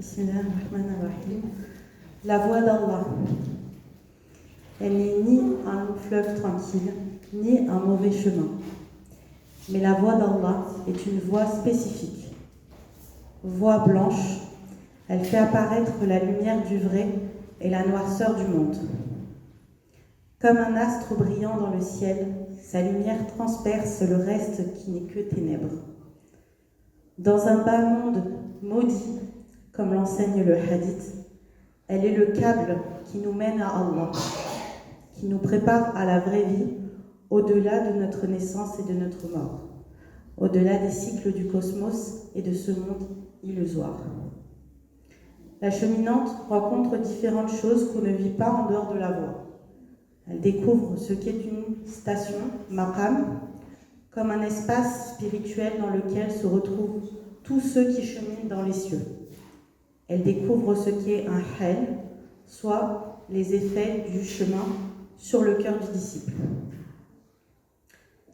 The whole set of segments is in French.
Bismillahirrahmanirrahim. La voie d'Allah. Elle n'est ni un long fleuve tranquille, ni un mauvais chemin. Mais la voie d'Allah est une voie spécifique. Voie blanche, elle fait apparaître la lumière du vrai et la noirceur du monde. Comme un astre brillant dans le ciel, sa lumière transperce le reste qui n'est que ténèbres. Dans un bas monde maudit, comme l'enseigne le hadith, elle est le câble qui nous mène à Allah, qui nous prépare à la vraie vie, au-delà de notre naissance et de notre mort, au-delà des cycles du cosmos et de ce monde illusoire. La cheminante rencontre différentes choses qu'on ne vit pas en dehors de la voie. Elle découvre ce qu'est une station, maqam, comme un espace spirituel dans lequel se retrouvent tous ceux qui cheminent dans les cieux. Elle découvre ce qu'est un hal, soit les effets du chemin sur le cœur du disciple.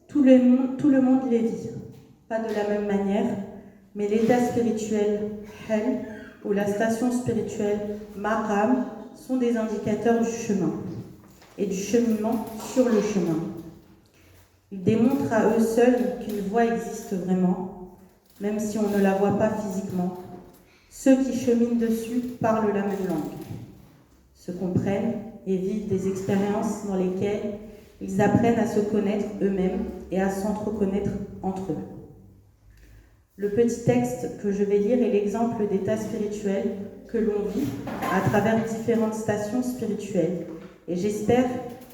Tout le monde les vit, pas de la même manière, mais l'état spirituel, hal, ou la station spirituelle, maqam, sont des indicateurs du chemin et du cheminement sur le chemin. Ils démontrent à eux seuls qu'une voie existe vraiment, même si on ne la voit pas physiquement. Ceux qui cheminent dessus parlent la même langue, se comprennent et vivent des expériences dans lesquelles ils apprennent à se connaître eux-mêmes et à s'entreconnaître entre eux. Le petit texte que je vais lire est l'exemple d'état spirituel que l'on vit à travers différentes stations spirituelles. Et j'espère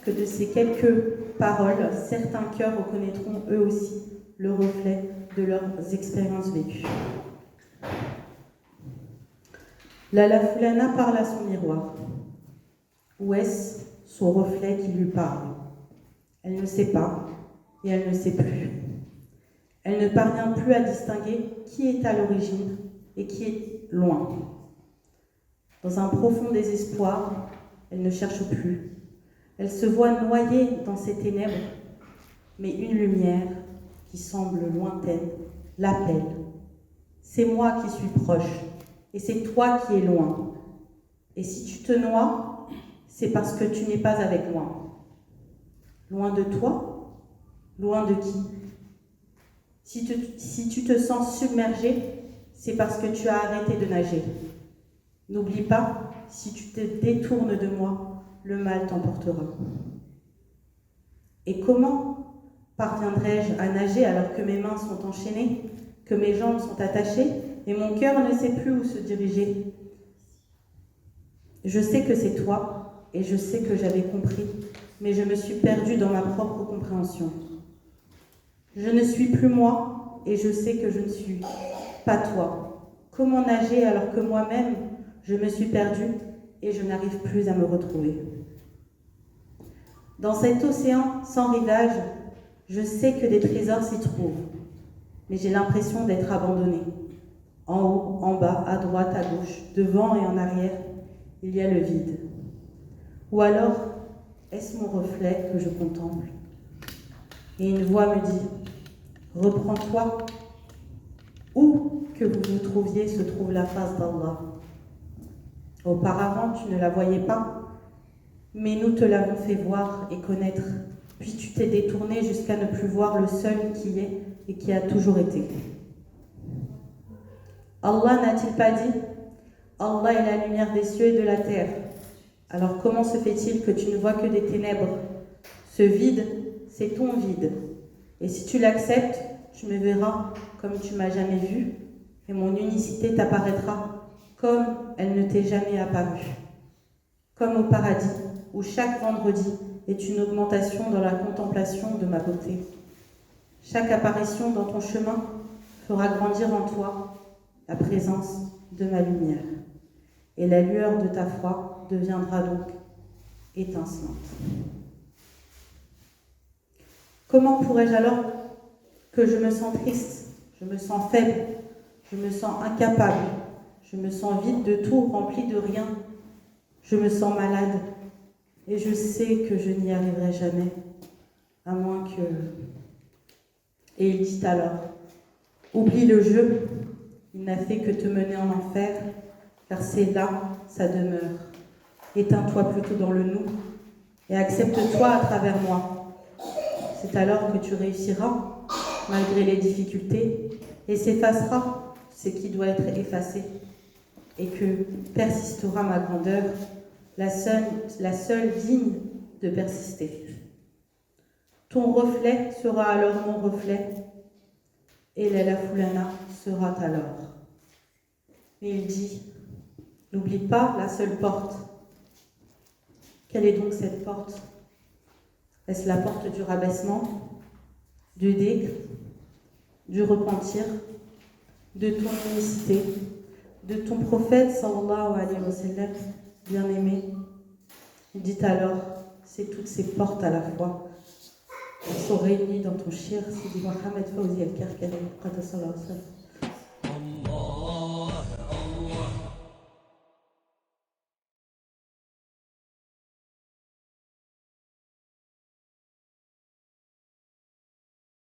que de ces quelques paroles, certains cœurs reconnaîtront eux aussi le reflet de leurs expériences vécues. La Fulana parle à son miroir. Où est-ce son reflet qui lui parle? Elle ne sait pas et elle ne sait plus. Elle ne parvient plus à distinguer qui est à l'origine et qui est loin. Dans un profond désespoir, elle ne cherche plus. Elle se voit noyée dans ces ténèbres, mais une lumière qui semble lointaine l'appelle. C'est moi qui suis proche, et c'est toi qui es loin. Et si tu te noies, c'est parce que tu n'es pas avec moi. Loin de toi? Loin de qui? Si tu te sens submergé, c'est parce que tu as arrêté de nager. N'oublie pas, si tu te détournes de moi, le mal t'emportera. Et comment parviendrai-je à nager alors que mes mains sont enchaînées, que mes jambes sont attachées et mon cœur ne sait plus où se diriger? Je sais que c'est toi et je sais que j'avais compris, mais je me suis perdue dans ma propre compréhension. Je ne suis plus moi et je sais que je ne suis pas toi. Comment nager alors que moi-même, je me suis perdue et je n'arrive plus à me retrouver? Dans cet océan sans rivage, je sais que des trésors s'y trouvent, mais j'ai l'impression d'être abandonnée. En haut, en bas, à droite, à gauche, devant et en arrière, il y a le vide. Ou alors, est-ce mon reflet que je contemple? Et une voix me dit, reprends-toi. Où que vous vous trouviez se trouve la face d'Allah. Auparavant, tu ne la voyais pas, mais nous te l'avons fait voir et connaître, puis tu t'es détourné jusqu'à ne plus voir le seul qui est et qui a toujours été. Allah n'a-t-il pas dit « Allah est la lumière des cieux et de la terre ». Alors comment se fait-il que tu ne vois que des ténèbres? Ce vide, c'est ton vide. Et si tu l'acceptes, tu me verras comme tu m'as jamais vu, et mon unicité t'apparaîtra comme elle ne t'est jamais apparue. Comme au paradis, où chaque vendredi est une augmentation dans la contemplation de ma beauté. Chaque apparition dans ton chemin fera grandir en toi la présence de ma lumière. Et la lueur de ta foi deviendra donc étincelante. Comment pourrais-je alors que je me sens triste, je me sens faible, je me sens incapable, je me sens vide de tout, rempli de rien, je me sens malade et je sais que je n'y arriverai jamais, à moins que... Et il dit alors, oublie le jeu, il n'a fait que te mener en enfer, car c'est là sa demeure. Éteins-toi plutôt dans le nous et accepte-toi à travers moi. C'est alors que tu réussiras, malgré les difficultés, et s'effacera ce qui doit être effacé, et que persistera ma grandeur, la seule digne de persister. Ton reflet sera alors mon reflet, et la Foulana sera alors. Et il dit, n'oublie pas la seule porte. Quelle est donc cette porte? Est-ce la porte du rabaissement, du dhikr, du repentir, de ton unicité, de ton prophète sallallahu alayhi wa sallam, bien-aimé? Dit alors, c'est toutes ces portes à la fois qui sont réunies dans ton shir, Sidi Mohamed Fawzi al-Karkari, qaddasallahu alayhi wa sallam.